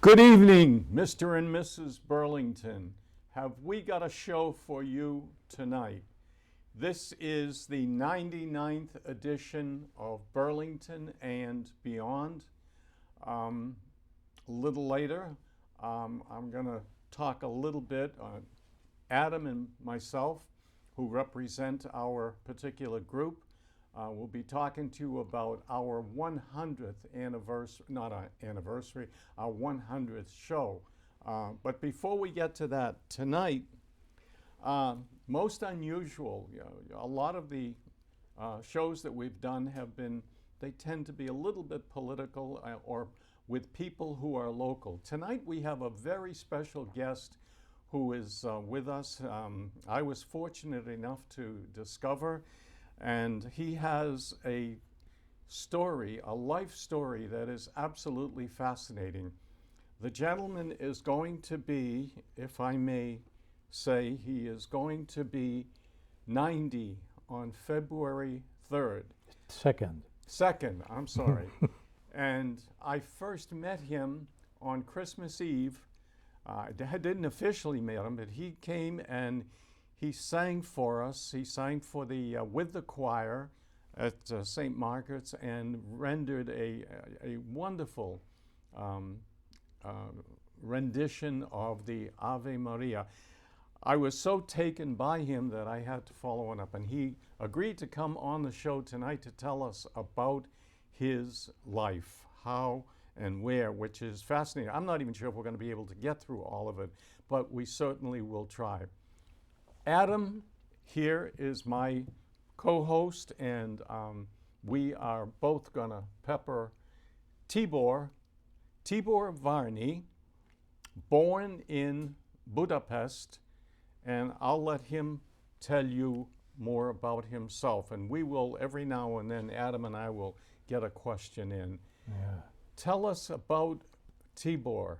Good evening, Mr. and Mrs. Burlington. Have we got a show for you tonight? This is the 99th edition of Burlington and Beyond. A little later, I'm going to talk a little bit on Adam and myself, who represent our particular group. We'll be talking to you about our 100th anniversary, not our anniversary, our 100th show. But before we get to that, tonight, most unusual, a lot of the shows that we've done have been, they tend to be a little bit political or with people who are local. Tonight we have a very special guest who is with us. I was fortunate enough to discover, and he has a story, a life story that is absolutely fascinating. The gentleman is going to be, if I may say, he is going to be 90 on February 3rd. Second, I'm sorry. And I first met him on Christmas Eve. I didn't officially meet him, but he came and he sang for us. He sang for the with the choir at St. Margaret's and rendered a wonderful rendition of the Ave Maria. I was so taken by him that I had to follow it up, and he agreed to come on the show tonight to tell us about his life, how and where, which is fascinating. I'm not even sure if we're going to be able to get through all of it, but we certainly will try. Adam here is my co-host, and we are both going to pepper Tibor Varnei, born in Budapest, and I'll let him tell you more about himself. And we will, every now and then, Adam and I will get a question in. Yeah. Tell us about Tibor.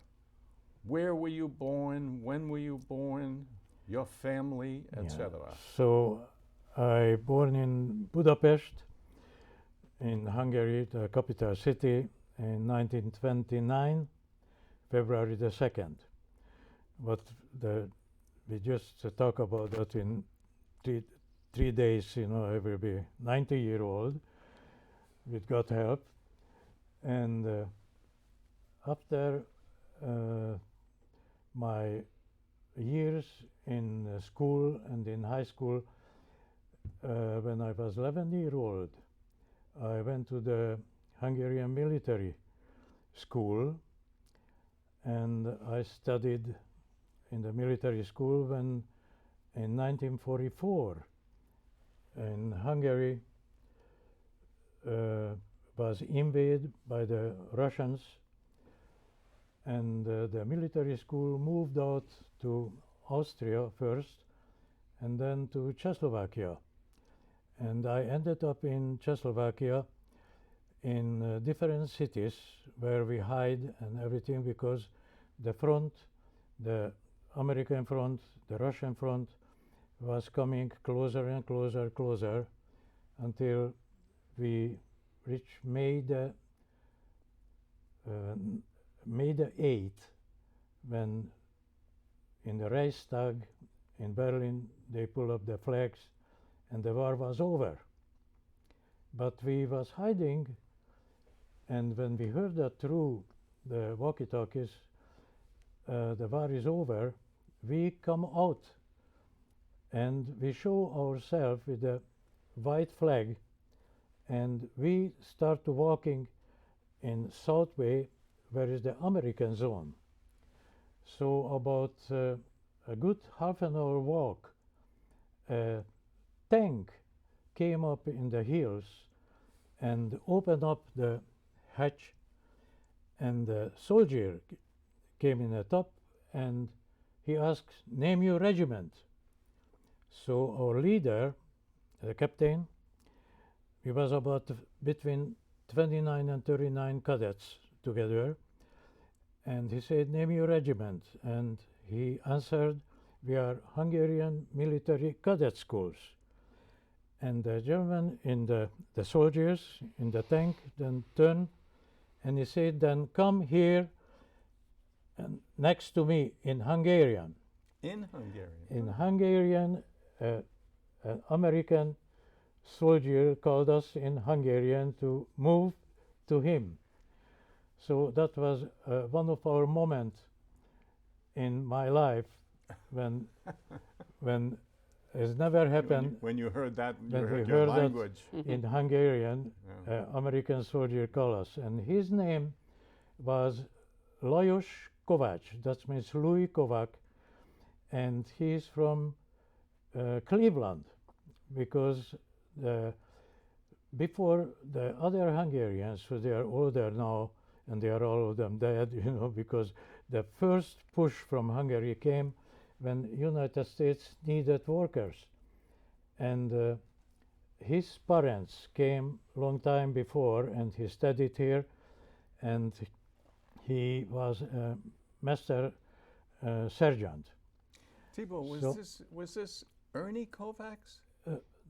Where were you born? When were you born? Your family, etc. So I born in Budapest, in Hungary, the capital city, in 1929, February the 2nd. But we just talk about that in three days, I will be 90-year-old with God's help. And after my years in school and in high school, when I was 11-year-old, I went to the Hungarian military school, and I studied in the military school when in 1944 in Hungary was invaded by the Russians, and the military school moved out to Austria first and then to Czechoslovakia. And I ended up in Czechoslovakia in different cities where we hide and everything, because the front, the American front, the Russian front was coming closer and closer until we reached May the 8th, when in the Reichstag in Berlin they pulled up the flags and the war was over. But we was hiding, and when we heard that through the walkie-talkies, the war is over, we come out and we show ourselves with a white flag, and we start to walking in South Way, where is the American zone. So about a good half an hour walk, a tank came up in the hills and opened up the hatch, and the soldier came in the top and he asked, "Name your regiment." So our leader, the captain, he was about between 29 and 39 cadets together, and he said, "Name your regiment," and he answered, "We are Hungarian military cadet schools." And the gentleman in the soldiers in the tank then turned and he said, "Then come here and next to me in Hungarian. In Hungarian. In Hungarian, an American soldier called us in Hungarian to move to him. So that was one of our moments in my life when it's never happened. When you heard that, you When we heard your heard that language. in Hungarian, Yeah. American soldier called us, and his name was Lajos Kovács. That means Louis Kovac, and he's from Cleveland, because before the other Hungarians, so they are older now, and they are all of them dead, because the first push from Hungary came when United States needed workers, and his parents came long time before, and he studied here, and he was a master sergeant. Tibor, So- was this Ernie Kovacs?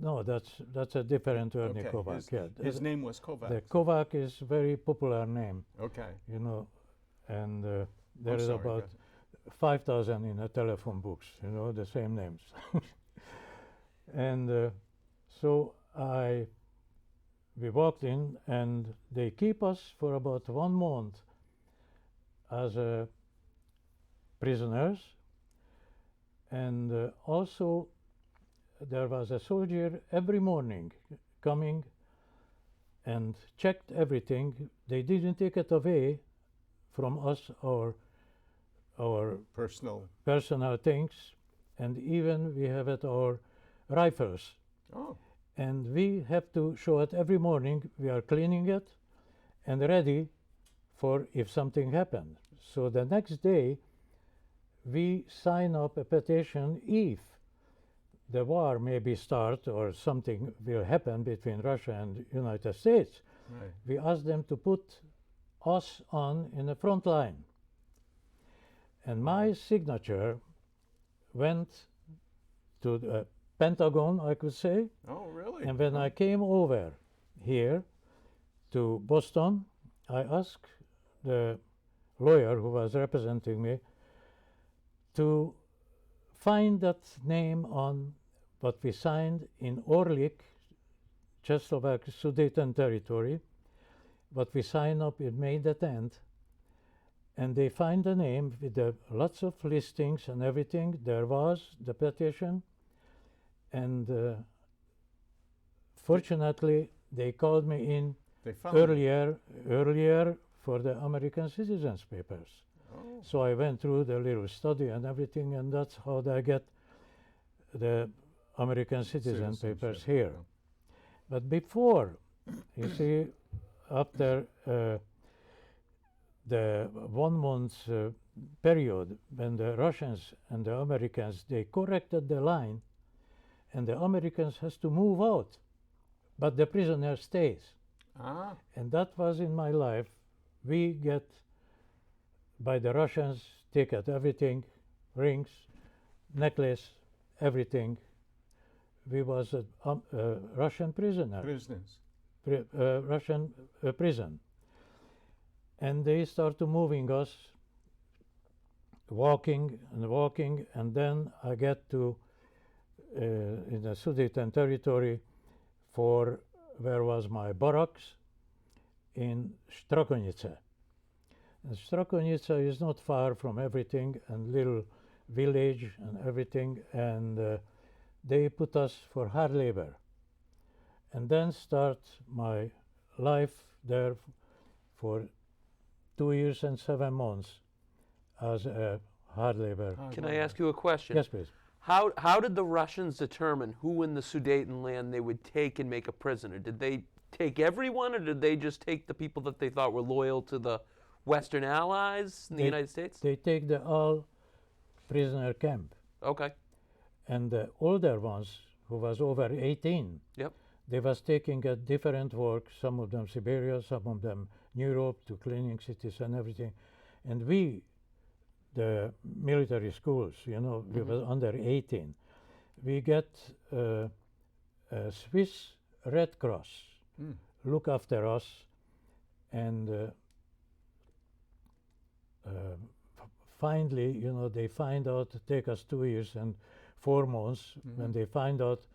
No, that's a different Ernie Okay, Kovac. his name was Kovacs. The Kovac is very popular name, Okay. and I'm there is sorry, about go 5,000 in the telephone books, the same names. And so we walked in, and they keep us for about 1 month as prisoners, and also there was a soldier every morning coming and checked everything. They didn't take it away from us, our personal things, and even we have it our rifles, Oh, and we have to show it every morning. We are cleaning it and ready for if something happened. So the next day we sign up a petition if the war maybe start or something will happen between Russia and United States. right. We ask them to put us on in the front line. And my signature went to the Pentagon, I could say. Oh, really? And when I came over here to Boston, I asked the lawyer who was representing me to find that name on what we signed in Orlik, Czechoslovak Sudeten territory, what we signed up in May the 10th, and they find the name with lots of listings and everything. There was the petition, and fortunately they called me in They found it. earlier for the American citizens papers. Oh, So I went through the little study and everything, and that's how I get the American citizen papers citizenship. here. Oh. But before, you see, after the 1 month period, when the Russians and the Americans, they corrected the line, and the Americans has to move out, but the prisoner stays. Ah, And that was in my life. We get by the Russians, ticket, everything, rings, necklace, everything. We was a Russian prisoner, prisoners. Russian prison. And they started moving us, walking, and then I get to in the Sudeten territory for where was my barracks in Strakonice. And Strakonice is not far from everything, and little village and everything, and they put us for hard labor. And then start my life there for 2 years and 7 months as a hard labor. Can I ask you a question? Yes, please. How did the Russians determine who in the Sudetenland they would take and make a prisoner? Did they take everyone, or did they just take the people that they thought were loyal to the Western Allies in the United States? They take the all prisoner camp, Okay. and the older ones who was over 18, Yep. they was taking a different work, some of them Siberia, some of them Europe, to cleaning cities and everything. And we, the military schools, we was under 18. We get a Swiss Red Cross look after us, and finally, they find out, take us 2 years and 4 months, when they find out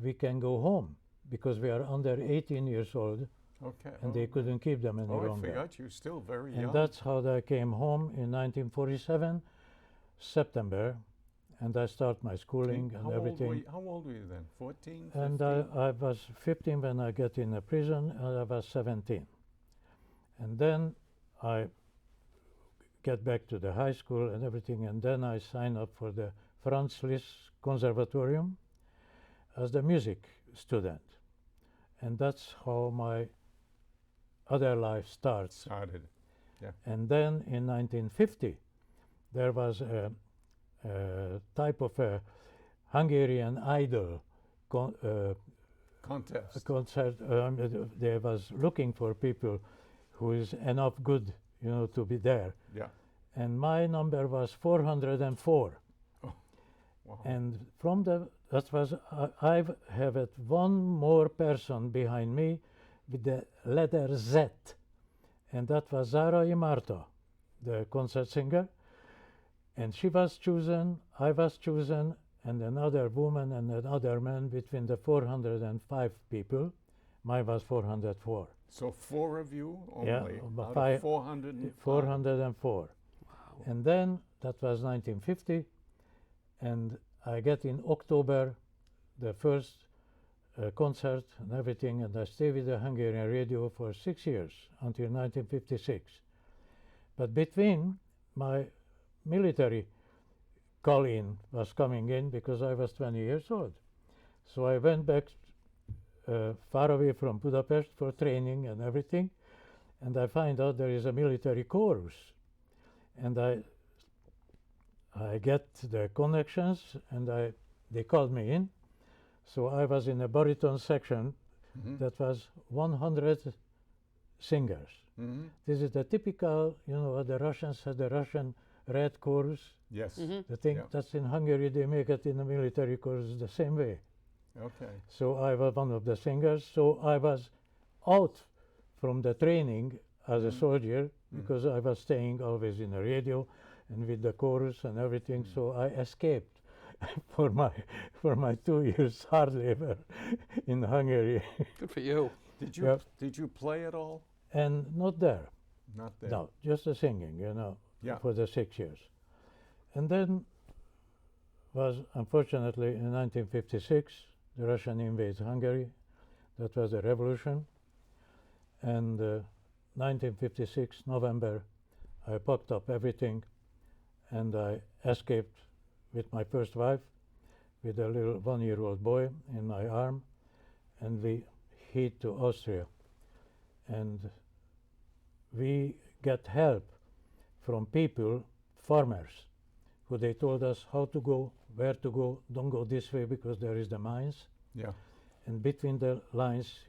we can go home because we are under 18 years old, Okay. and they couldn't keep them any Oh, I longer. forgot you're still very And young. that's how I came home in 1947, September, and I start my schooling and everything. How old were you then? 14, 15? And I was 15 when I get in the prison, and I was 17. And then I get back to the high school and everything, and then I sign up for the Franz Liszt Conservatorium as the music student. And that's how my other life starts. Started. Yeah. And then in 1950, there was a type of a Hungarian idol Contest. concert. They was looking for people who is enough good, to be there. Yeah. And my number was 404. Wow. And from that was, I have it one more person behind me with the letter Z. And that was Zara Imarta, the concert singer. And she was chosen, I was chosen, and another woman and another man between the 405 people. Mine was 404. So 4 of you only Yeah, out but of 405. 404. Wow. And then, that was 1950, and I get in October the first concert and everything, and I stay with the Hungarian radio for 6 years, until 1956. But between, my military call-in was coming in because I was 20 years old. So I went back far away from Budapest for training and everything, and I find out there is a military chorus. And I get the connections, and they called me in. So I was in a baritone section that was 100 singers. This is the typical, the Russians have the Russian red chorus. Yes. The thing Yeah. that's in Hungary, they make it in the military chorus the same way. Okay. So I was one of the singers. So I was out from the training as a soldier because I was staying always in the radio and with the chorus and everything. So I escaped for my 2 years hard labor in Hungary. Good for you. Did you Yeah. did you play at all? And not there. Not there. No, just the singing, Yeah. for the 6 years. And then was, unfortunately, in 1956, the Russian invades Hungary. That was a revolution. And 1956, November, I packed up everything and I escaped with my first wife, with a little 1-year-old boy in my arm, and we hid to Austria. And we get help from people, farmers, who they told us how to go, where to go, don't go this way because there is the mines. Yeah. And between the lines,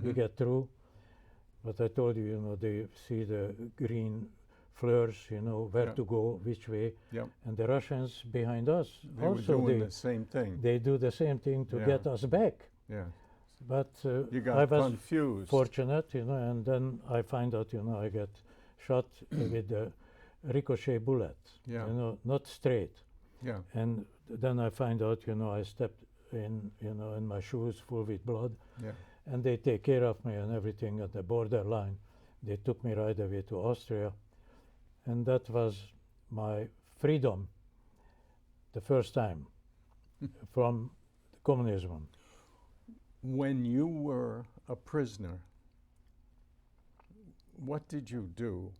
we get through. But I told you, they see the green fleurs, where Yeah. to go, which way. Yeah. And the Russians behind us They were also, doing the same thing. they do the same thing to Yeah. get us back. Yeah. But You got I was confused. fortunate, and then I find out, I get shot with a ricochet bullet, Yeah. not straight. Yeah. And then I find out, I stepped in, in my shoes full with blood, Yeah. and they take care of me and everything at the borderline. They took me right away to Austria, and that was my freedom, the first time from communism. When you were a prisoner, what did you do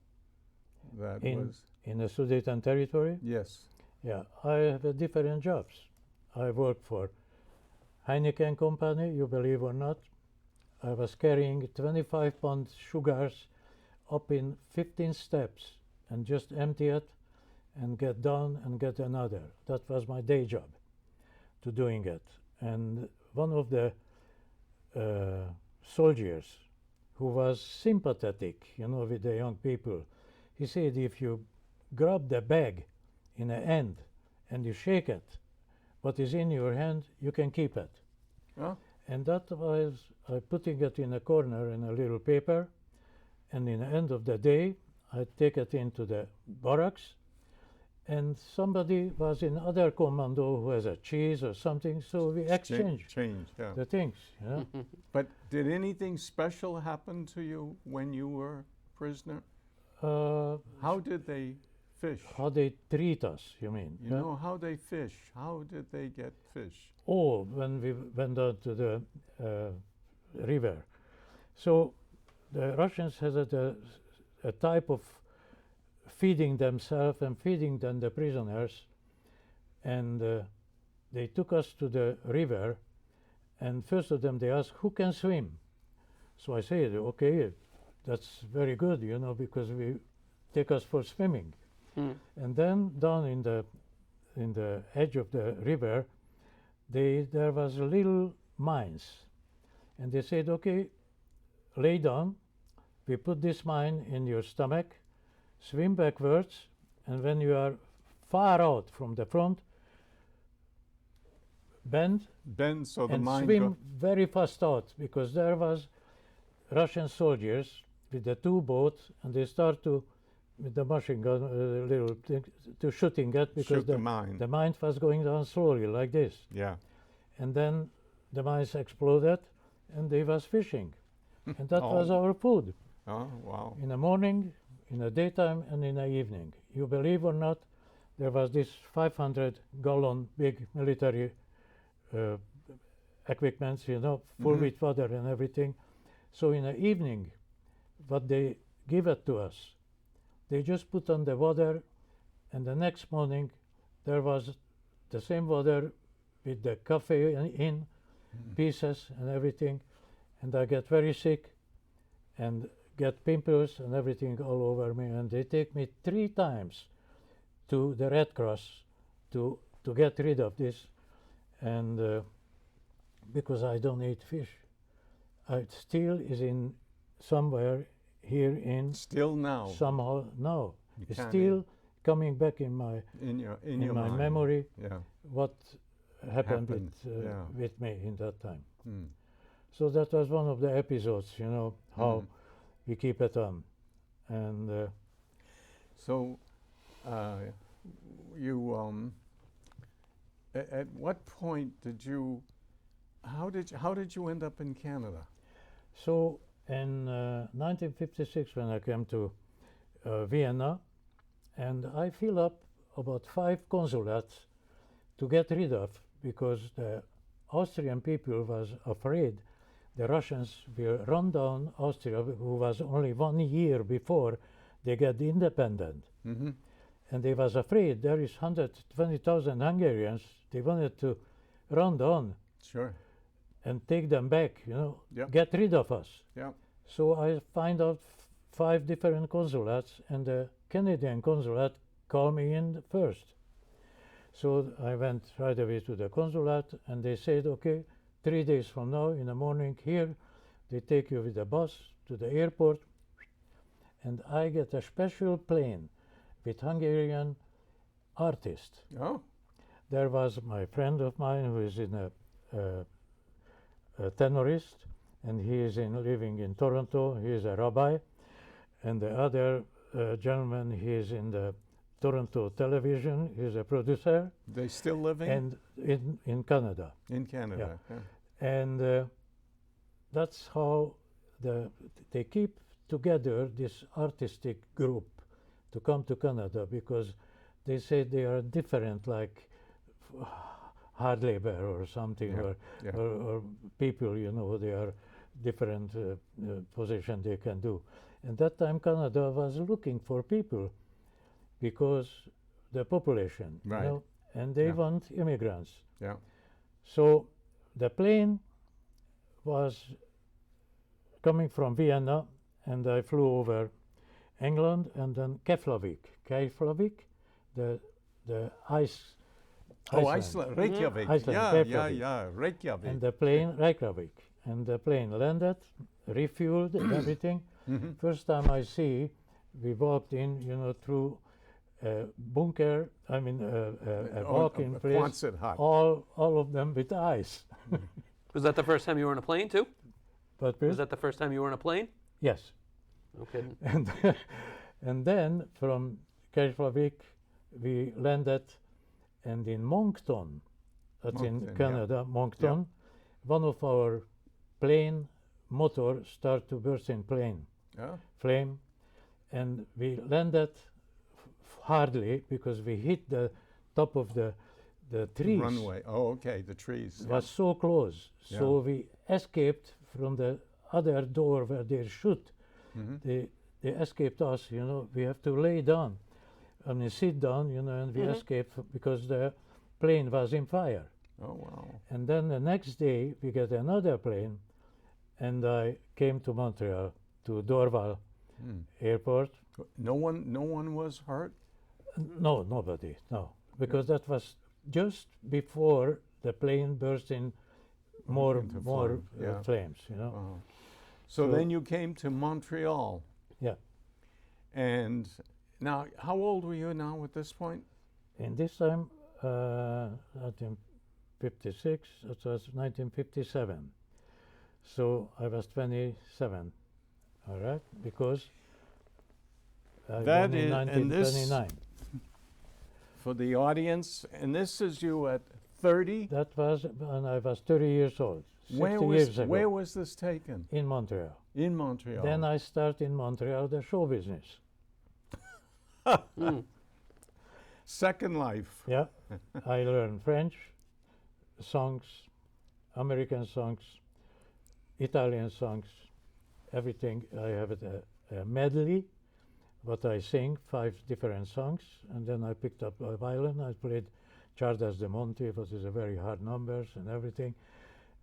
that was... In the Sudeten territory, Yes. yeah, I have different jobs. I worked for Heineken company, you believe or not. I was carrying 25-pound sugars up in 15 steps and just empty it and get down and get another. That was my day job, to doing it. And one of the soldiers who was sympathetic, with the young people, he said, if you grab the bag in the end and you shake it, what is in your hand, you can keep it. Huh? And that was putting it in a corner in a little paper, and in the end of the day, I take it into the barracks, and somebody was in other commando who has a cheese or something, so we exchanged Change, yeah. the things. You know? But did anything special happen to you when you were prisoner? How did they fish? How they treat us, you mean? You know, how they fish? How did they get fish? Oh, when we went down to the river. So the Russians had a type of feeding themselves and feeding then the prisoners. And they took us to the river. And first of them, they asked, who can swim? So I said, okay, that's very good, you know, because we take us for swimming. And then down in the edge of the river, there was a little mines, and they said, okay, lay down, we put this mine in your stomach, swim backwards, and when you are far out from the front, bend So the and mine swim very fast out, because there was Russian soldiers with the two boats, and they start to with the machine gun, little thing, to shooting at, because shoot the mine. the mine was going down slowly like this. Yeah. And then the mines exploded, and they was fishing. And that was our food. Oh, wow. In the morning, in the daytime, and in the evening. You believe or not, there was this 500-gallon big military equipment, you know, full with water and everything. So in the evening, what they give it to us, they just put on the water, and the next morning there was the same water with the coffee in pieces and everything, and I get very sick and get pimples and everything all over me, and they take me 3 times to the Red Cross to get rid of this, and because I don't eat fish. It still is in somewhere here in Still now. somehow now. You It's can't still coming back in my in your my mind. memory Yeah. what happened Happened, yeah. with me in that time. Mm. So that was one of the episodes, you know, how we keep it on. And So, you at what point did you? How did you end up in Canada? so in 1956, when I came to Vienna, and I filled up about 5 consulates to get rid of, because the Austrian people was afraid the Russians will run down Austria, who was only 1 year before they get independent. Mm-hmm. And they was afraid there is 120,000 Hungarians. They wanted to run down Sure. and take them back, you know, Yep. get rid of us. Yeah. So I find out 5 different consulates, and the Canadian consulate called me in first. So I went right away to the consulate, and they said, okay, 3 days from now in the morning here, they take you with the bus to the airport, and I get a special plane with Hungarian artist. Oh. There was my friend of mine who is in a tenorist, and he is living in Toronto. He is a rabbi, and the other gentleman, he is in the Toronto television. He is a producer, They still living and in Canada. in Canada. Yeah. And that's how they keep together this artistic group to come to Canada, because they say they are different, like hard labor or something, Yeah, yeah. or people, you know, they are different position they can do. And that time Canada was looking for people because the population, Right. you know, and they Yeah. want immigrants. Yeah. So the plane was coming from Vienna, and I flew over England, and then Keflavik, the ice. Oh, Iceland, Reykjavik. Iceland, Yeah, Reykjavik. yeah. Reykjavik. And the plane, Reykjavik, and the plane landed, refueled, and everything. Mhm. First time I see, we walked in, you know, through a bunker. I mean, a walk-in place. Quonset hut. All of them with ice. Was that the first time you were on a plane too? But Was that the first time you were on a plane? yes. Okay. And and then from Keflavik we landed, and in Moncton, that's in Moncton, yeah. Canada, Moncton, one of our plane motor started to burst in flame, and we landed hardly because we hit the top of the trees. Runway. Oh, okay, the trees. Was so close. Yeah. So we escaped from the other door where they shoot. Mm-hmm. They escaped us, you know. We have to lay down, I mean, sit down, you know, and we escaped because the plane was in fire. Oh, wow. And then the next day we get another plane, and I came to Montreal, to Dorval Airport. No one was hurt? No, nobody, no, because that was just before the plane burst in more Into flames, yeah. flames, you know. Uh-huh. So then you came to Montreal. Yeah. And now, how old were you now at this point? And this time, 1956, it was 1957. So I was 27, all right, because I That born in is- and this- 1929. For the audience, and this is you at 30? That was when I was 30 years old, 60 years ago, Where was this taken? in Montreal. In Montreal. Then I started in Montreal the show business. Second life. Yeah, I learned French, songs, American songs, Italian songs, everything. I have a medley, what I sing, 5 different songs, and then I picked up a violin. I played Chardas de Monte, which is a very hard numbers and everything.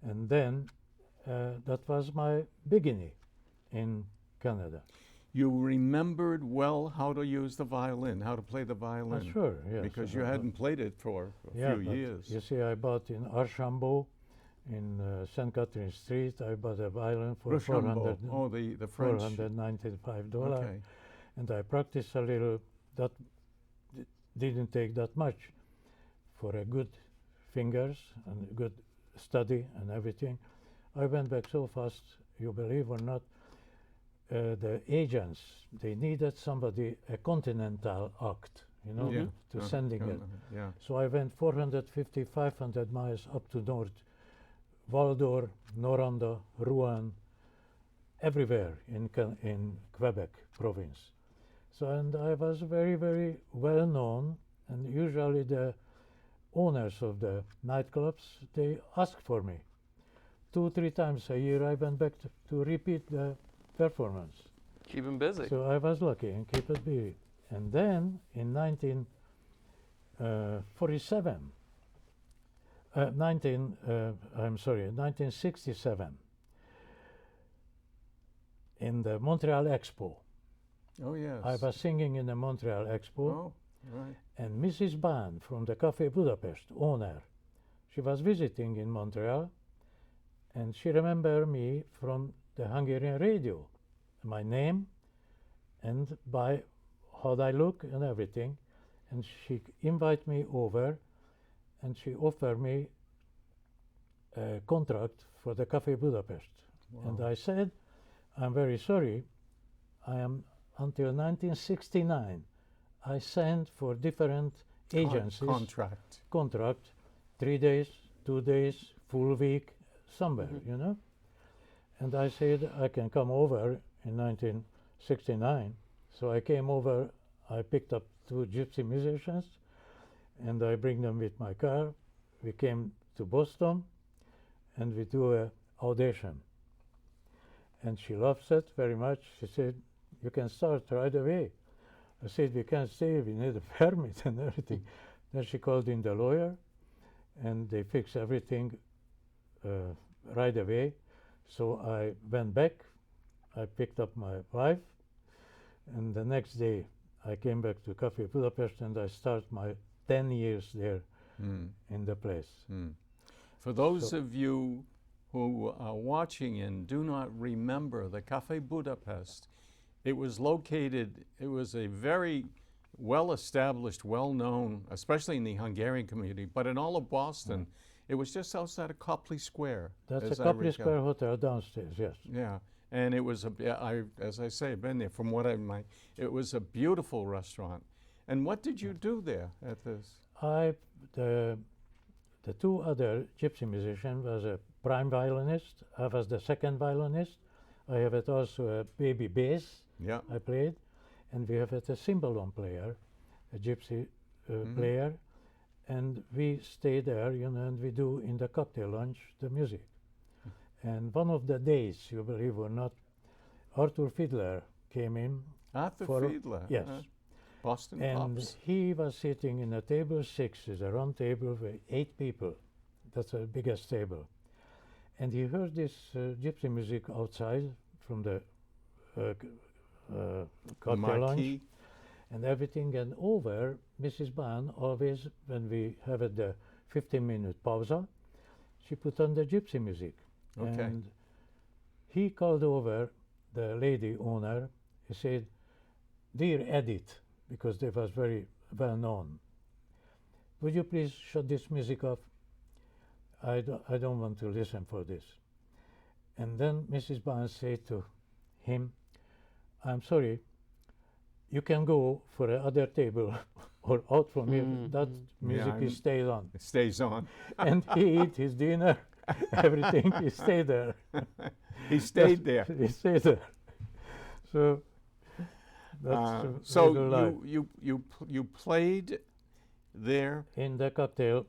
And then that was my beginning in Canada. You remembered well how to use the violin, how to play the violin. Sure, yes. Because you hadn't played it for a few but years. You see, I bought in Archambault, in St. Catherine Street, I bought a violin for Rochambeau. Oh, the French. $495. Okay. And I practiced a little. That didn't take that much for a good fingers and good study and everything. I went back so fast, you believe or not. The agents, they needed somebody, a continental act, you know, Yeah. to sending it. Yeah. So I went 450, 500 miles up to north, Val-d'Or, Noranda, Rouen, everywhere in Quebec province. So, and I was very, very well known, and usually the owners of the nightclubs, they asked for me. 2-3 times a year I went back to repeat the performance. Keep him busy. So I was lucky and keep it busy. And then in 1967, in the Montreal Expo, Oh, yes. I was singing in the Montreal Expo, Oh, right. and Mrs. Ban from the Café Budapest, owner, she was visiting in Montreal, and she remembered me from the Hungarian radio, my name, and by how I look and everything, and she invited me over, and she offered me a contract for the Café Budapest. And I said, I'm very sorry, I am until 1969, I sent for different agencies contract, 3 days, 2 days, full week, somewhere, you know. And I said I can come over in 1969. So I came over, I picked up 2 gypsy musicians, and I bring them with my car. We came to Boston, and we do a audition. And she loves it very much. She said, you can start right away. I said, we can't stay, we need a permit and everything. Then she called in the lawyer, and they fixed everything right away. So I went back, I picked up my wife, and the next day I came back to Café Budapest, and I started my 10 years there in the place. For those of you who are watching and do not remember the Café Budapest, it was located, it was a very well-established, well-known, especially in the Hungarian community, but in all of Boston, it was just outside of Copley Square. That's a Copley Square hotel downstairs, yes. Yeah, and it was, as I say, I've been there, from what it was a beautiful restaurant. And what did you do there at this? The two other gypsy musicians was a prime violinist. I was the second violinist. I have it also a baby bass Yeah. I played, and we have it a cymbalom player, a gypsy player, and we stay there, and we do in the cocktail lounge the music. And one of the days, you believe or not, Arthur Fiedler came in. Arthur for- Fiedler. Yes. Boston And Pops. he was sitting in a table 6, is a round table with 8 people. That's the biggest table. And he heard this gypsy music outside from the cocktail lounge Marquee. and everything. And over, Mrs. Ban always, when we have the 15-minute pausa, she put on the gypsy music. Okay. And he called over the lady owner. He said, "Dear Edith," because they was very well known, "would you please shut this music off? I don't want to listen for this." And then Mrs. Barnes said to him, "I'm sorry, you can go for another table or out from here. That music Yeah, is stayed on." It stays on. And he ate his dinner, everything, he stayed there. He stayed there. He stayed there. So that's So regular life. you played there. In the cocktail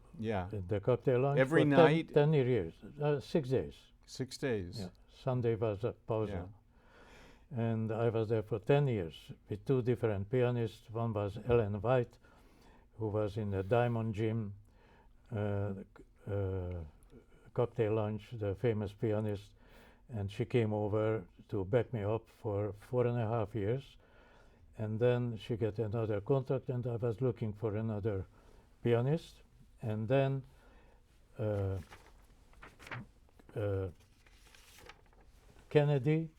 lounge Every for night? 10 years, 6 days. 6 days. Yeah. Sunday was a pause. Yeah. And I was there for 10 years with 2 different pianists. One was Ellen White, who was in the Diamond Gym cocktail lounge, the famous pianist, and she came over to back me up for 4.5 years. And then she got another contract, and I was looking for another pianist. And then Kennedy,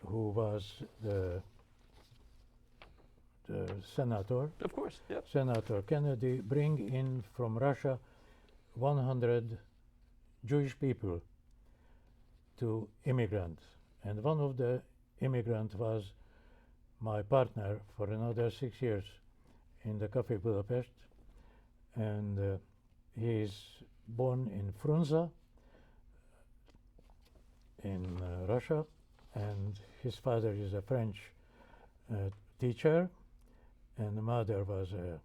who was the senator, Of course. Yep. Senator Kennedy, bring in from Russia 100 Jewish people to immigrant. And one of the immigrant was my partner for another 6 years in the Cafe Budapest. And he is born in Frunze in Russia, and his father is a French teacher, and the mother was a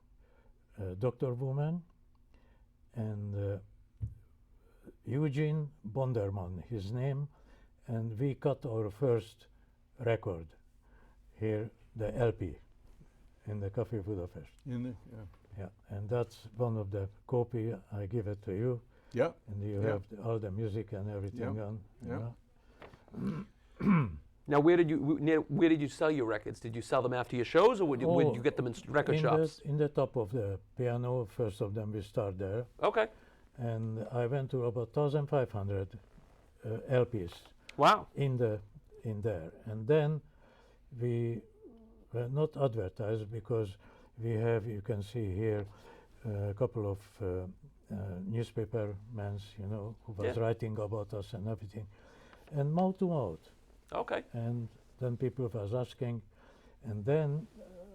doctor woman, and Eugene Bonderman, his name, and we cut our first record here, the LP, in the Cafe Budapest. Yeah, and that's one of the copy. I give it to you, Yeah. and you Yeah. have all the music and everything Yeah. on. you Yeah. know. Now, where did you sell your records? Did you sell them after your shows, or would you get them in record in shops? in the top of the piano, first of them we start there, Okay. and I went to about 1,500 LPs Wow. in there, and then we were not advertised because we have, you can see here, a couple of newspaper men, who was Yeah. writing about us and everything, and mouth to mouth. Okay. And then people was asking, and then,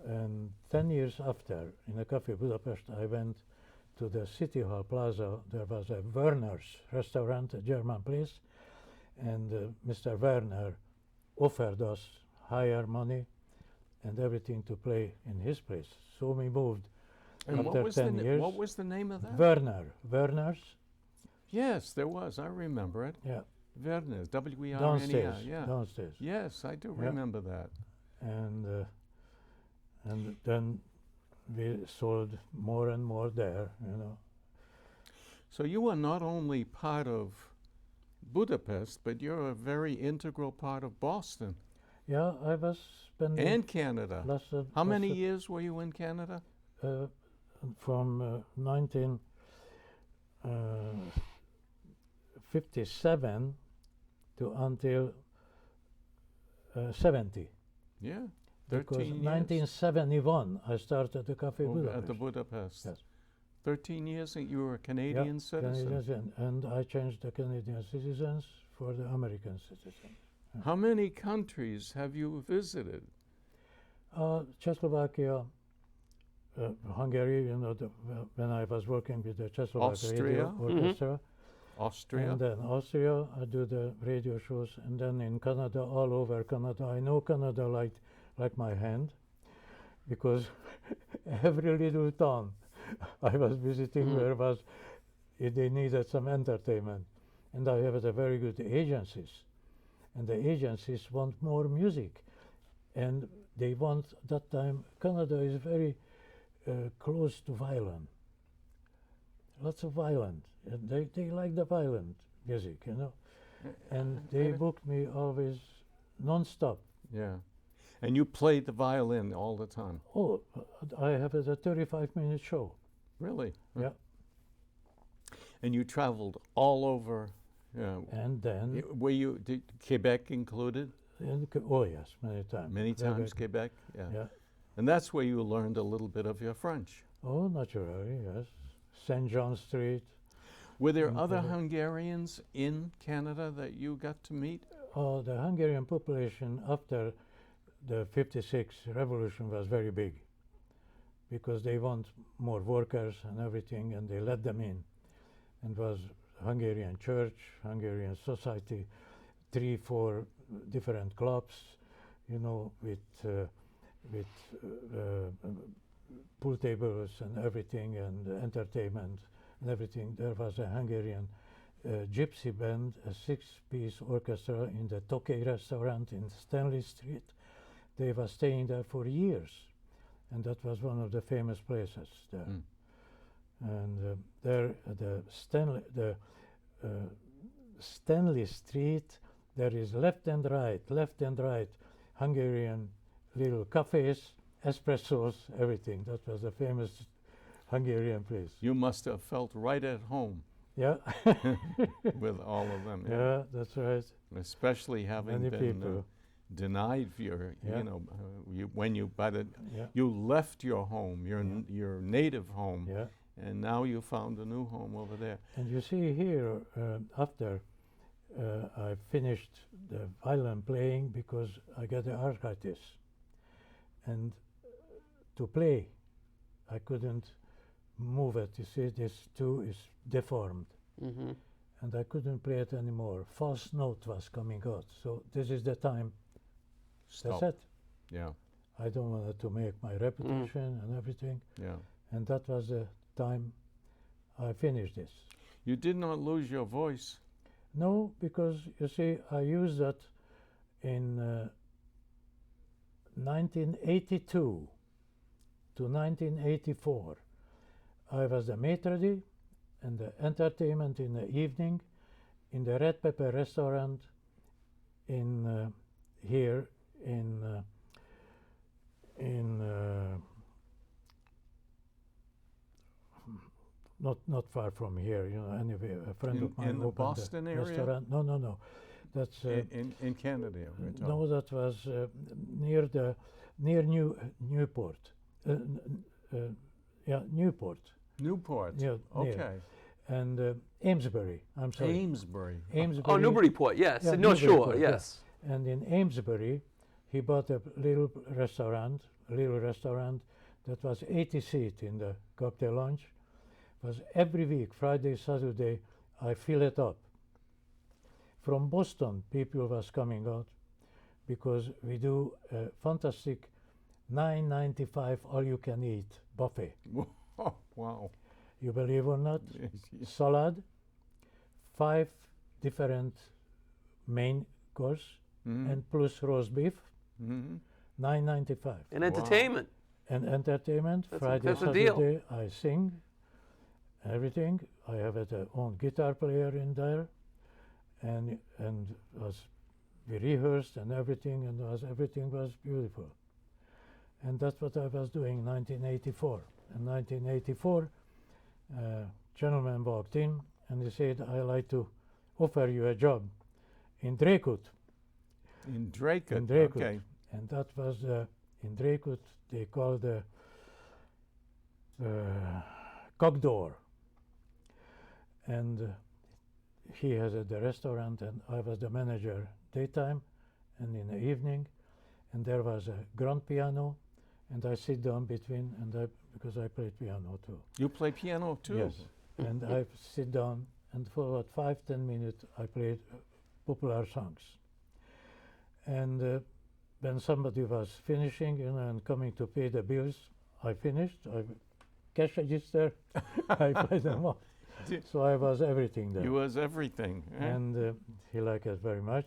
and 10 years after, in a Cafe Budapest, I went to the City Hall Plaza. There was a Werner's restaurant, a German place, and Mr. Werner offered us higher money and everything to play in his place. So we moved And after 10 years. what was the name of that? Werner's, Yes, there was. I remember it. yeah, Werner's, W-E-R-N-E-R. downstairs, Yeah. downstairs. Yes, I do Yeah. remember that. And then we sold more and more there, So you are not only part of Budapest, but you're a very integral part of Boston Yeah, I was spending and Canada. How many years were you in Canada? From 1957 to until 70. Yeah, Because 13 years. 1971 I started the Cafe Budapest. At the Budapest. Yes. 13 years and you were a Canadian Yeah, citizen. Canadian, and I changed the Canadian citizens for the American citizens. How many countries have you visited? Czechoslovakia, Hungary, when I was working with the Czechoslovak Radio Austria? Orchestra. Austria? And then Austria, I do the radio shows, and then in Canada, all over Canada. I know Canada like my hand, because every little town I was visiting where they needed some entertainment, and I have a very good agencies, and the agencies want more music, and they want that time. Canada is very close to violin. Lots of violin. And they like the violent music, and they booked me always non-stop. Yeah. And you played the violin all the time? Oh, I have a 35-minute show. Really? Yeah. And you traveled all over. And then, Did Quebec included? oh yes, many times. Many times Quebec? Yeah. Yeah. And that's where you learned a little bit of your French. Oh, naturally, yes. St. John Street. Were there other Hungarians in Canada that you got to meet? Oh, the Hungarian population after the 56 revolution was very big, because they want more workers and everything, and they let them in. And was Hungarian church, Hungarian society, 3-4 different clubs, with pool tables and everything, and entertainment and everything. There was a Hungarian gypsy band, a 6-piece orchestra in the Tokay restaurant in Stanley Street. They were staying there for years, and that was one of the famous places there. And there, the Stanley Street, there is left and right Hungarian little cafes, espressos, everything. That was a famous Hungarian place. You must have felt right at home Yeah. with all of them. Yeah, that's right. Especially having Many been people. denied your, Yeah. Yeah. you left your home, your native home, Yeah. and now you found a new home over there. And you see here, after I finished the violin playing, because I got the arthritis, and to play, I couldn't move it. You see, this too is deformed, and I couldn't play it anymore. False note was coming out, so this is the time. Stop. That's it. Yeah, I don't want to make my reputation and everything, yeah. and that was the time I finished this. You did not lose your voice. No, because you see, I used that in 1982 to 1984. I was the maitre d' and the entertainment in the evening in the Red Pepper restaurant in here in not far from here, anyway, a friend of mine in the opened Boston a area? restaurant. No. That's In Canada, we're talking. no, that was near Newport. Yeah, Newport. Newport. Yeah, near. Okay. And Amesbury. I'm sorry. Amesbury. Amesbury. Oh, Newburyport, yes. Yeah, No, sure, Newburyport, yeah. yes. And in Amesbury, he bought a little restaurant that was 80 seats in the cocktail lounge. Was every week, Friday, Saturday, I fill it up. From Boston, people was coming out because we do a fantastic $9.95 all-you-can-eat buffet. Oh, wow. You believe or not? Yes. Salad, 5 different main course, and plus roast beef, $9.95. And entertainment. And entertainment, Friday, that's a deal. Saturday, I sing, everything. I have a own guitar player in there, and we rehearsed and everything, and everything was beautiful. And that's what I was doing in 1984. In 1984, gentleman walked in and he said, "I'd like to offer you a job in Dracut." In Dracut. In Dracut. Okay. And that was in Dracut, they called the cock door. And he has the restaurant, and I was the manager daytime and in the evening. And there was a grand piano, and I sit down between, and I because I played piano too. You play piano too? Yes. And I sit down, and for about 5-10 minutes, I played popular songs. And when somebody was finishing, and coming to pay the bills, I finished. I cash register, I played them all. So I was everything there. You was everything. Eh? And he liked it very much.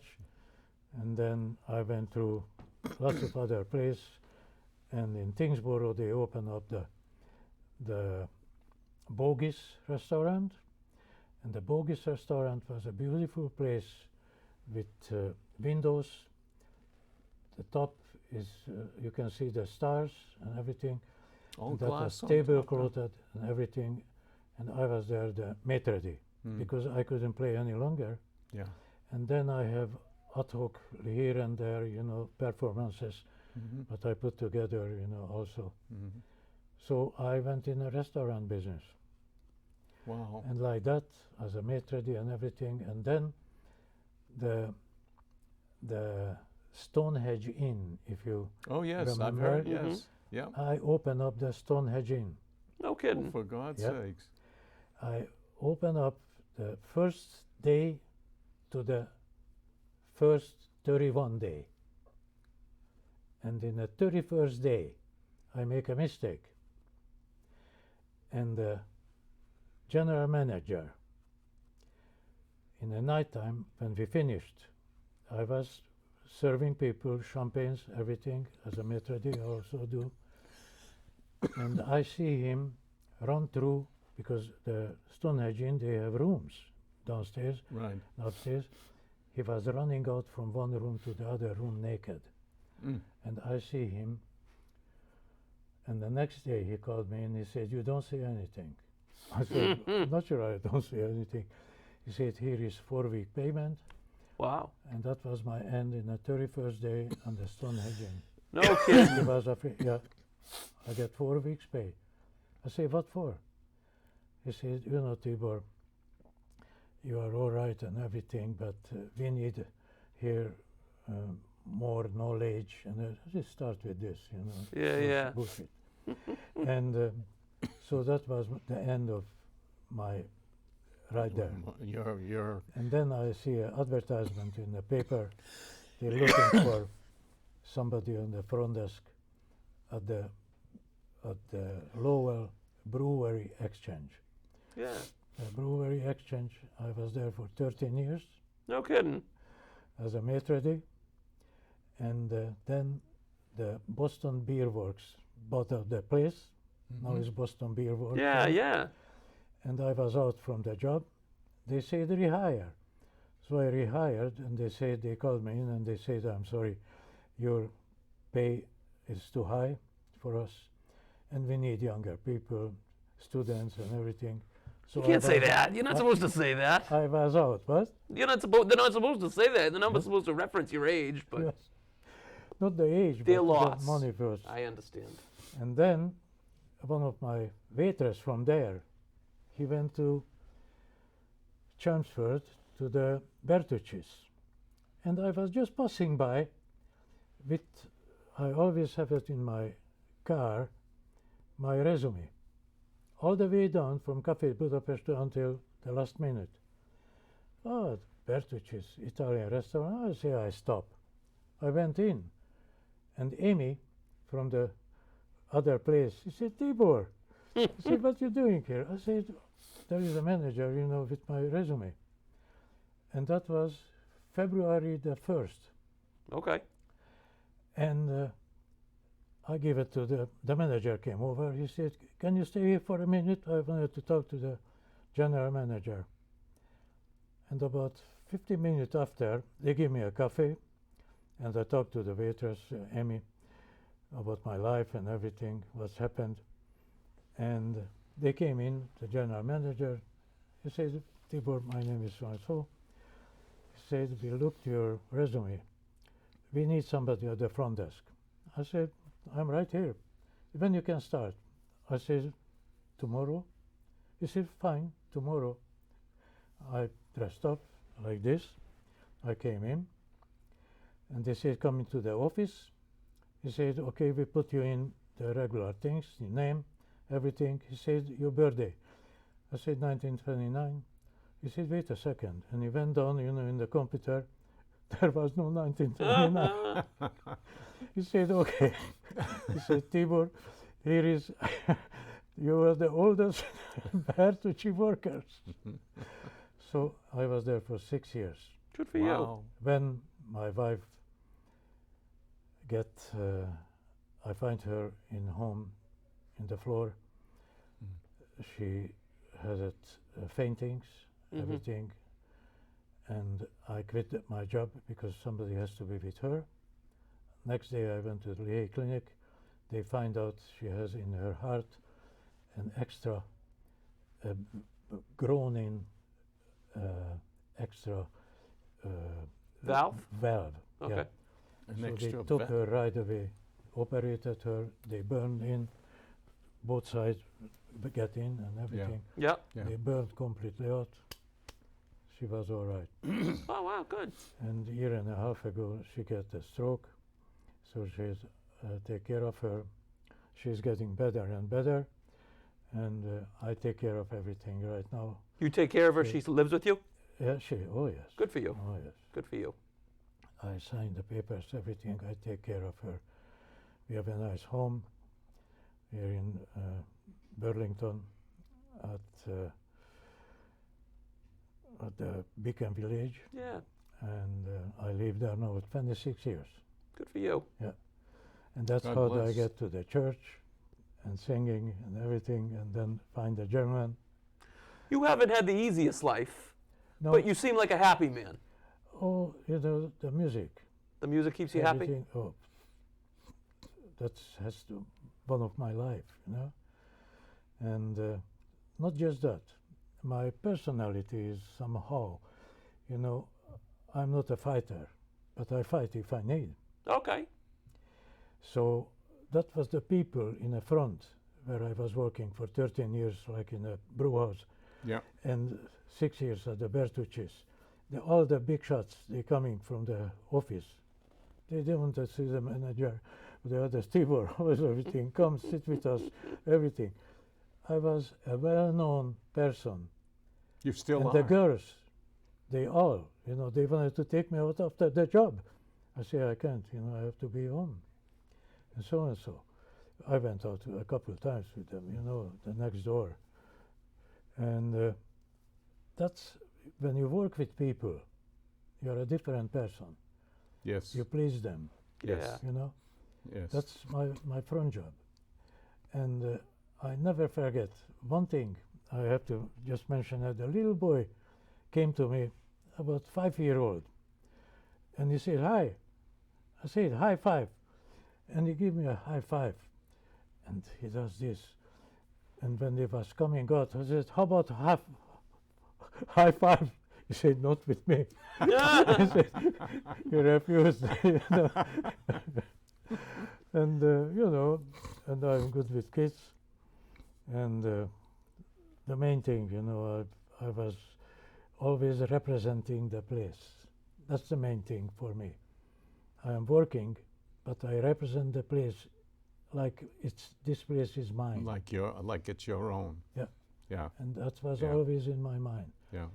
And then I went through lots of other places. And in Tingsboro, they opened up the Bogies restaurant. And the Bogies restaurant was a beautiful place with windows. The top is, you can see the stars and everything. All And that was glass on tableclothed and everything. And I was there the maitre d', because I couldn't play any longer. Yeah. And then I have ad hoc here and there, performances, but I put together, also. So I went in a restaurant business. Wow. And like that, as a maitre d' and everything. And then the Stonehenge Inn, if you Oh yes, I've remember. heard. Yes. Yeah. I opened up the Stonehenge Inn. No Oh, kidding. for God's Yeah. sakes. I opened up the first day to the first 31 day. And in the 31st day, I make a mistake. And the general manager, in the nighttime, when we finished, I was serving people champagnes, everything, as a maitre d' I also do. And I see him run through, because the Stonehenge Inn, they have rooms downstairs, Right. upstairs. He was running out from one room to the other room naked. And I see him. And the next day he called me and he said, "You don't say anything." I said, "Naturally, I don't say anything." He said, "Here is 4-week payment." Wow. And that was my end in the 31st day on the Stonehenge Inn. No He kidding. was afraid, yeah, I get 4 weeks pay. I say, "What for?" He said, "Tibor, you are all right and everything, but we need here more knowledge." And I just start with this, Yeah, yeah. bullshit. And so that was the end of my right there. You're And then I see an advertisement in the paper. They're looking for somebody on the front desk at the Lowell Brewery Exchange. Yeah. The Brewery Exchange, I was there for 13 years No kidding. as a maitre d'. And then the Boston Beer Works bought out the place. Now it's Boston Beer Works. Yeah, yeah. And I was out from the job. They said rehire. So I rehired, and they called me in and they said, "I'm sorry, your pay is too high for us, and we need younger people, students and everything." So You can't I say was- that. You're not supposed to say that. I was out, what? You're not supposed. They're not supposed to say that. They're not supposed to reference your age. But Yes. Not the age, Their but loss. the money first. I understand. And then one of my waitress from there, he went to Chelmsford to the Bertucci's. And I was just passing by with, I always have it in my car, my resume. All the way down from Cafe Budapest until the last minute. Oh, Bertucci's, Italian restaurant. I say I stop. I went in. And Amy from the other place, she said, "Tibor," I said, "What you doing here?" I said, "There is a manager, with my resume." And that was February the 1st. Okay. And I gave it to the manager came over. He said, "Can you stay here for a minute? I wanted to talk to the general manager." And about 15 minutes after, they gave me a coffee, and I talked to the waitress, Amy, about my life and everything, what's happened. And they came in, the general manager. He said, "Tibor, my name is so-and-so." He said, "We looked your resume. We need somebody at the front desk." I said, "I'm right here. When you can start?" I said, "Tomorrow." He said, "Fine, tomorrow." I dressed up like this. I came in, and they said, "Come into the office." He said, "Okay, we put you in the regular things, your name, everything. He said, your birthday. I said, 1929. He said, wait a second. And he went down, in the computer. There was no 1929. He said, okay. He said, Tibor, here is, you are the oldest Bertucci workers. So I was there for 6 years. Good for Wow. When my wife I find her in home, in the floor. She has faintings, Mhm. everything. And I quit my job because somebody has to be with her. Next day I went to the VA clinic. They find out she has in her heart an extra groaning, extra Valve? valve. Okay. Yeah. An So they extra took va- her right away, operated her. They burned in both sides, get in and everything. Yeah. Yeah. They burned completely out. She was all right. Oh, wow, good. And a year and a half ago, she got a stroke. So she's take care of her. She's getting better and better. And I take care of everything right now. You take care of her. Yeah. She lives with you. Yeah, oh yes. Good for you. Oh yes. Good for you. I sign the papers, everything. I take care of her. We have a nice home here in Burlington at the Beacon Village, Yeah. and I live there now 26 years. Good for you. And that's God how I bless. get to the church and singing and everything, and then find a German. You haven't had the easiest life, No, but you seem like a happy man. oh, the music. The music keeps you happy. Everything, oh, that's one of my life, And not just that, my personality is somehow, I'm not a fighter, but I fight if I need. Okay. So that was the people in the front where I was working for 13 years, like in a brew house, Yeah. and 6 years at the Bertucci's. All the big shots, they coming from the office. They didn't want to see the manager, the other Tibor, everything. Come sit with us, everything. I was a well-known person. You still And are. the girls, they all, they wanted to take me out after the job. I say, I can't, I have to be home. And so and so. I went out a couple of times with them, the next door. And that's, when you work with people, you're a different person. Yes. You please them, Yes. Yes. That's my front job. And I never forget one thing. I have to just mention that the little boy came to me, about 5-year-old, and he said, hi. I said, high five. And he gave me a high five. And he does this. And when he was coming out, I said, how about high five? He said, not with me. I said, he refused. And, and I'm good with kids. And the main thing, I was always representing the place. That's the main thing for me. I am working, but I represent the place like this place is mine. Like it's your own. Yeah. Yeah. And that was Yeah. always in my mind, Yeah.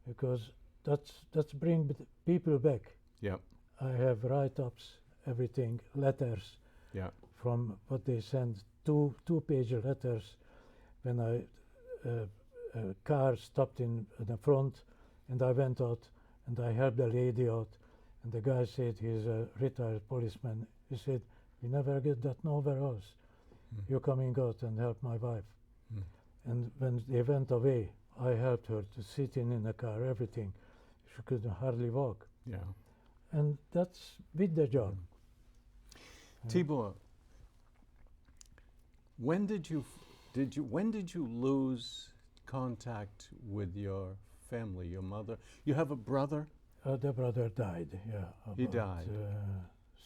because that's bring people back. Yeah. I have write-ups, everything, letters Yeah. from what they send, two-page letters when a car stopped in the front, and I went out and I helped the lady out, and the guy said he's a retired policeman. He said, we never get that nowhere else. You're coming out and help my wife. And when they went away, I helped her to sit in the car, everything. She could hardly walk. Yeah. And that's with the job. Tibor, when did you lose contact with your family, your mother? You have a brother? The brother died, yeah. He about, died.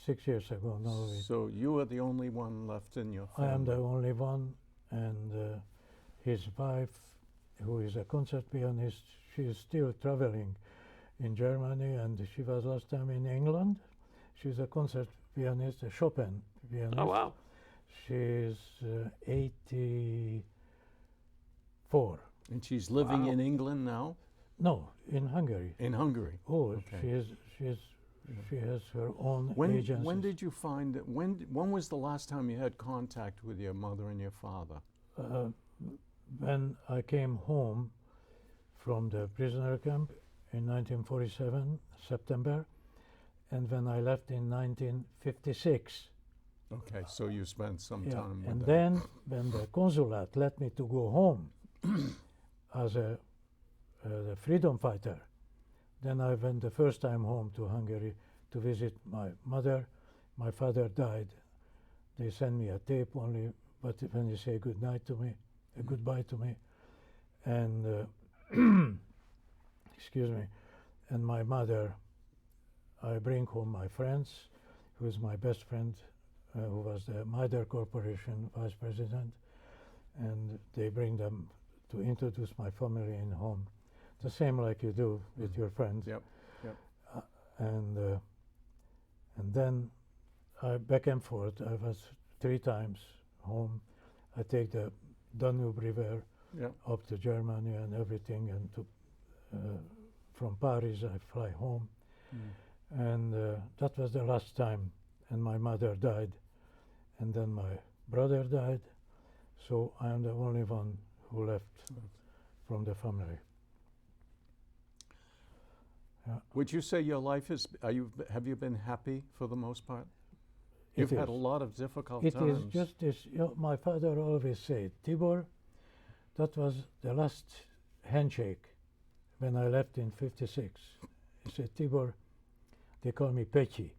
6 years ago now. So you are the only one left in your I family? am the only one, and his wife, who is a concert pianist, she is still traveling in Germany, and she was last time in England. She's a concert pianist, a Chopin pianist. Oh, wow. She's 84. And she's living Wow. in England now? No, in Hungary. In Hungary. Oh, Okay. she has her own When agency. did you find that? When was the last time you had contact with your mother and your father? When I came home from the prisoner camp in 1947, September, and when I left in 1956. Okay, so you spent some Yeah, time with and them. then when the consulate let me to go home as a freedom fighter, then I went the first time home to Hungary to visit my mother. My father died. They sent me a tape only, but when they say good night to me, goodbye to me, and excuse me, and my mother, I bring home my friends, who is my best friend, who was the Mother Corporation vice president, and they bring them to introduce my family in home, the same like you do with your friends. Yep, yep. And then back and forth. I was 3 times home. I take the Danube River Yep. up to Germany and everything, and from Paris I fly home. And that was the last time. And my mother died, and then my brother died, so I am the only one who left from the family. Would you say your life is? Have you been happy for the most part? You've had a lot of difficult It times. is just this. My father always said, Tibor, that was the last handshake when I left in '56. He said, Tibor, they call me Petit.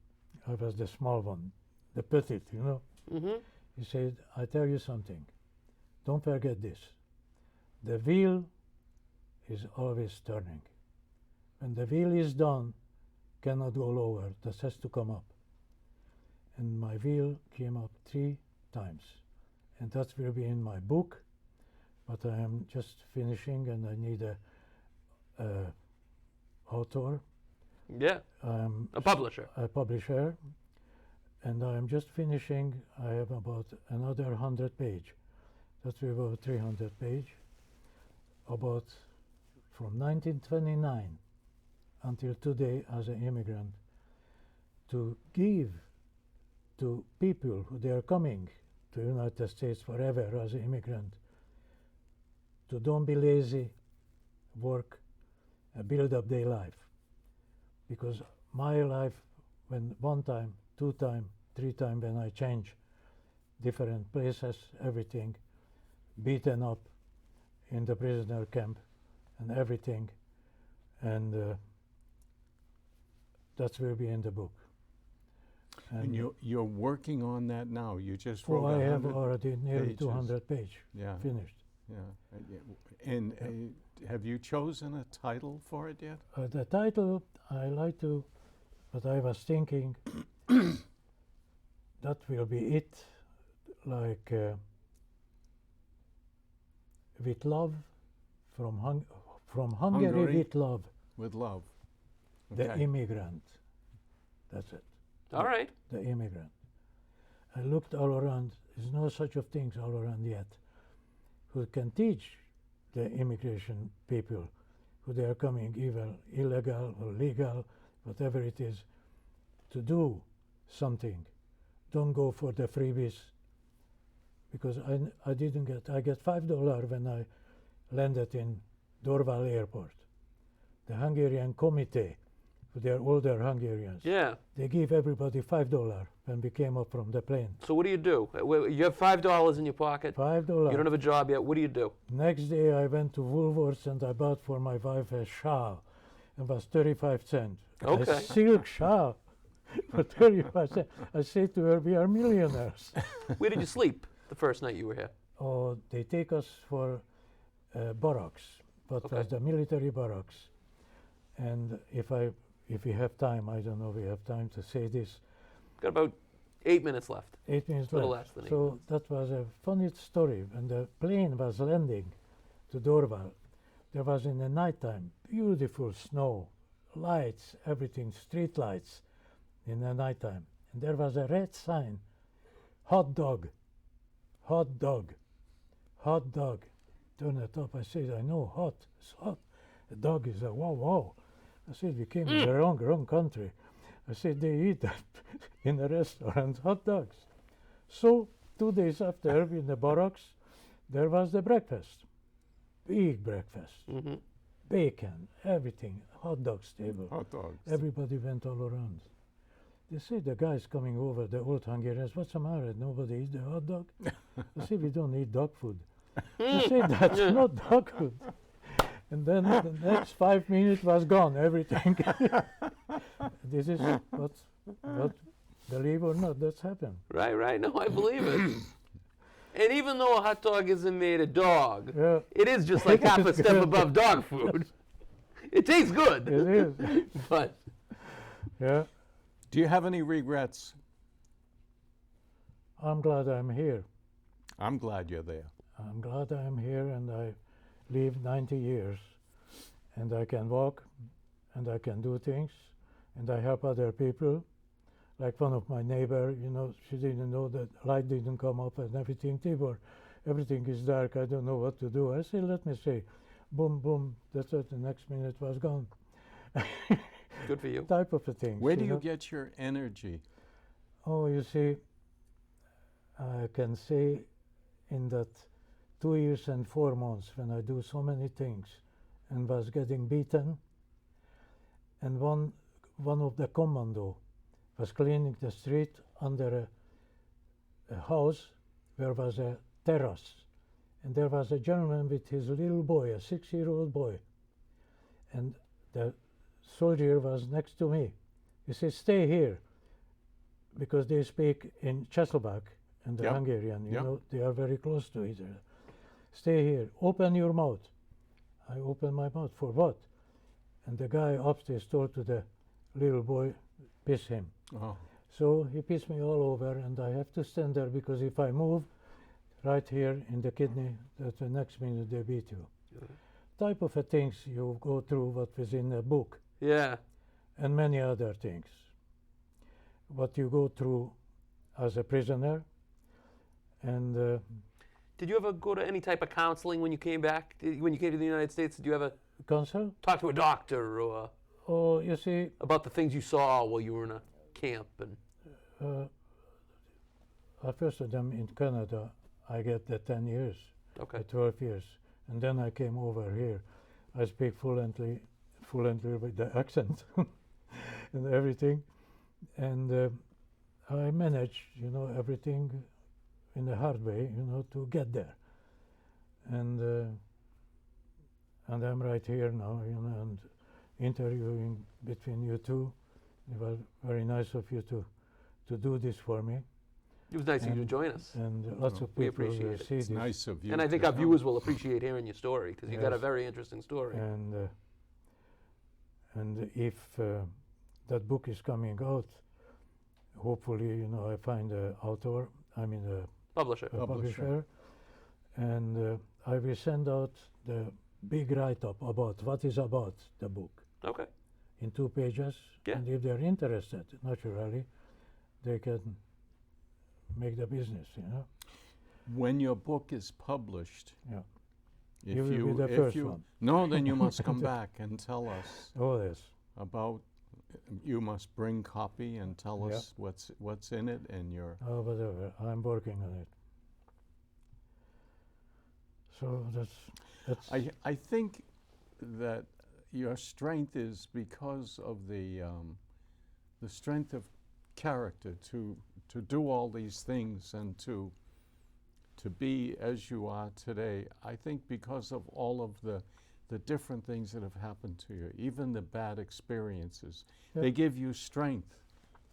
I was the small one, the petit, you know. Mm-hmm. He said, I tell you something. Don't forget this. The wheel is always turning. When the wheel is done, cannot go lower. That has to come up. And my wheel came up 3 times. And that will be in my book, but I am just finishing and I need a author. Yeah, a publisher. A publisher, and I am just finishing. I have about another 100 page. That will be about 300 page. About from 1929 until today as an immigrant, to give to people who they are coming to United States forever as an immigrant, to don't be lazy, work, build up their life. Because my life, when 1 time, 2 time, 3 time, when I change different places, everything, beaten up in the prisoner camp and everything, and that will be in the book. And you're working on that now. You just oh, wrote I have 100 already nearly pages. 200 page Yeah, finished. yeah. And have you chosen a title for it yet? The title I like to, but I was thinking that will be it, like with love from Hungary Hungary? with love, With love. the Okay. immigrant. That's it, All right. the immigrant. I looked all around. There's no such of things all around yet who can teach the immigration people who they are coming, either illegal or legal, whatever it is, to do something. Don't go for the freebies, because I didn't get, I get $5 when I landed in Dorval Airport. The Hungarian committee, they're older Hungarians, Yeah. they give everybody $5 when we came up from the plane. So what do? You have $5 in your pocket. $5. You don't have a job yet. What do you do? Next day I went to Woolworths and I bought for my wife a shawl. It was 35 cents. Okay. A silk shawl for 35 cents. I said to her, we are millionaires. Where did you sleep the first night you were here? Oh, they take us for barracks, but Okay. was the military barracks. And if we have time, I don't know if we have time to say this, Got about 8 minutes left. 8 minutes A little left. less than 8 So minutes. that was a funny story. When the plane was landing to Dorval, there was in the nighttime beautiful snow, lights, everything, street lights in the nighttime. And there was a red sign, hot dog. hot dog. Hot dog. Turn it up. I said, I know, hot. It's hot. The dog is a wow, wow. I said, we came in the wrong country. I said, they eat that in the restaurant, hot dogs. So 2 days after, in the barracks, there was the breakfast. Big breakfast. Mm-hmm. Bacon, everything, hot dogs table. Hot dogs. Everybody went all around. They say the guys coming over, the old Hungarians, what's the matter? Nobody eats the hot dog? I say, we don't eat dog food. They say, that's not dog food. And then the next 5 minutes was gone, everything. This is what, believe or not, that's happened. Right. No, I believe it. And even though a hot dog isn't made of dog, Yeah, it is just like half a step above dog food. It tastes good. it is. But Yeah, Do you have any regrets? I'm glad I'm here. I'm glad you're there. I'm glad I'm here and I live 90 years and I can walk and I can do things and I help other people. Like one of my neighbor, you know, she didn't know that light didn't come up and everything. Tibor, everything is dark. I don't know what to do. I say, let me say, boom, boom. That's it. The next minute was gone. good for you. Type of a thing. Where do you get your energy? Oh, you see, I can say in that 2 years and 4 months when I do so many things and was getting beaten, and one of the commando was cleaning the street under a house where was a terrace, and there was a gentleman with his little boy, a 6-year-old boy, and the soldier was next to me. He said, stay here, because they speak in Czechoslovak and the Yep. Hungarian, you Yep. know, they are very close to each other. Stay here, open your mouth. I opened my mouth, for what? And the guy upstairs told to the little boy, piss him. Oh, So he pissed me all over and I have to stand there because if I move right here in the kidney, that the next minute they beat you. Type of a things you go through what was in the book Yeah. and many other things. What you go through as a prisoner and Did you ever go to any type of counseling when you came back? When you came to the United States, did you ever counsel. talk to a doctor or Oh, you see, about the things you saw while you were in a camp? And first of them in Canada, I get the 10 years. okay, 12 years, and then I came over here. I speak fluently with the accent and everything, and I managed, you know, everything in a hard way, you know, to get there. And I'm right here now, you know, and interviewing between you two. It was very nice of you to do this for me, it was nice of you to And- join us. and lots of We people will appreciate it. see it's this. nice of you. And I think to our come. viewers will appreciate hearing your story because you got a Yes. very interesting story. And if that book is coming out, hopefully, you know, I find a author, I mean a Publisher. publisher, and I will send out the big write-up about what is about the book Okay. in 2 pages. Yeah. And if they're interested, naturally, they can make the business, you know. When your book is published, Yeah. if You will you, be the if first you, one. no, then you must come back and tell us Oh, yes. about. You must bring copy and tell Yeah. us what's in it and your. Oh, whatever. I'm working on it. So that's. I think that your strength is because of the strength of character to do all these things and to be as you are today. I think because of all of the different things that have happened to you, even the bad experiences, Yeah. they give you strength.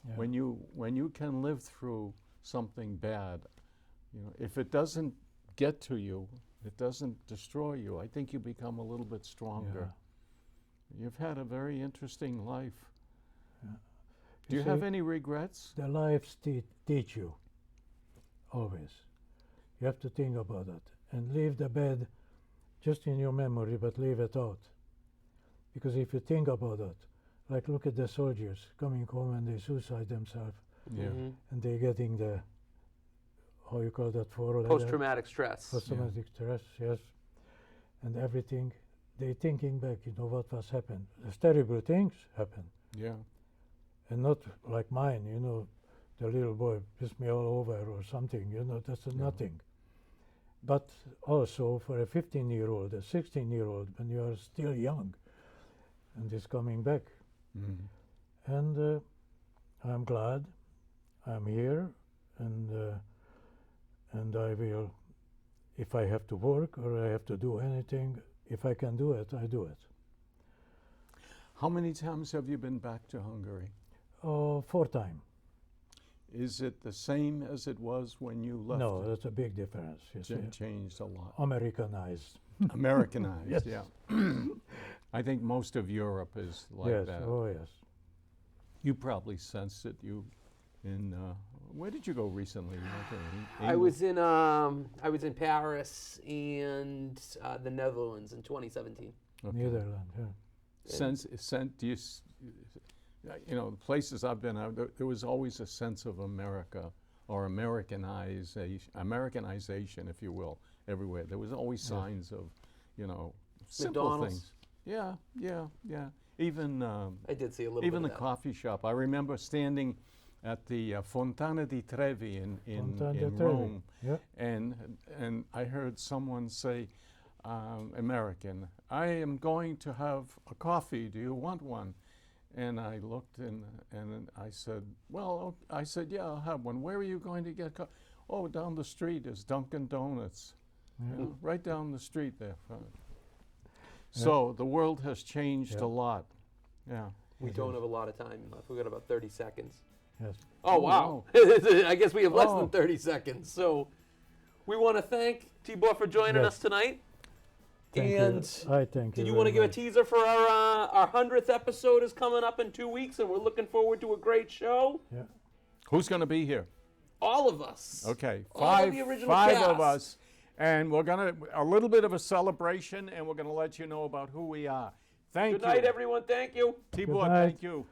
Yeah. When you can live through something bad, you know, if it doesn't get to you, it doesn't destroy you, I think you become a little bit stronger. You've had a very interesting life. Yeah. Do you see, have any regrets? the lives teach you, always. You have to think about it and leave the bad just in your memory, but leave it out. Because if you think about it, like look at the soldiers coming home and they suicide themselves Yeah. Mhm. and they're getting how you call that, for Post-traumatic stress. post-traumatic stress, yes, and everything. They thinking back, what was happened. There's terrible things happen, Yeah. and not like mine, the little boy pissed me all over or something, that's nothing. But also for a 15-year-old, a 16-year-old, when you are still young, and it's coming back. Mhm. And I'm glad I'm here, and I will, if I have to work or I have to do anything, if I can do it, I do it. How many times have you been back to Hungary? 4 times. Is it the same as it was when you left? No, that's a big difference. You see. Changed a lot. Americanized. Americanized, Yes. yeah. I think most of Europe is like yes. that. Oh yes. You probably sensed it. You in where did you go recently? You went to I was in Paris and the Netherlands in 2017. Okay. Netherlands. Yeah. Do you the places I've been, there was always a sense of America or Americanization, if you will, everywhere. There was always signs of, simple McDonald's. things. Yeah. Even I did see a little even bit the of that. coffee shop. I remember standing at the Fontana di Trevi in Fontana di Trevi. Rome, Yeah. and I heard someone say, American, I am going to have a coffee. Do you want one? And I looked and I said, yeah, I'll have one. Where are you going to get coffee? Oh, down the street is Dunkin' Donuts. Yeah. Right down the street there. So the world has changed a lot. Yeah. We don't have a lot of time left. We've got about 30 seconds. Yes. Oh, wow. I guess we have less Oh. than 30 seconds. So we want to thank Tibor for joining Yes. us tonight. Thank and you. I thank you. did you want to very give a much. teaser for our 100th episode is coming up in 2 weeks, and we're looking forward to a great show? Yeah. Who's going to be here? All of us. Okay, All of the original five of cast. us, and we're gonna a little bit of a celebration, and we're gonna let you know about who we are. Thank Good you, night, everyone. Thank you. Tibor. night. Thank you.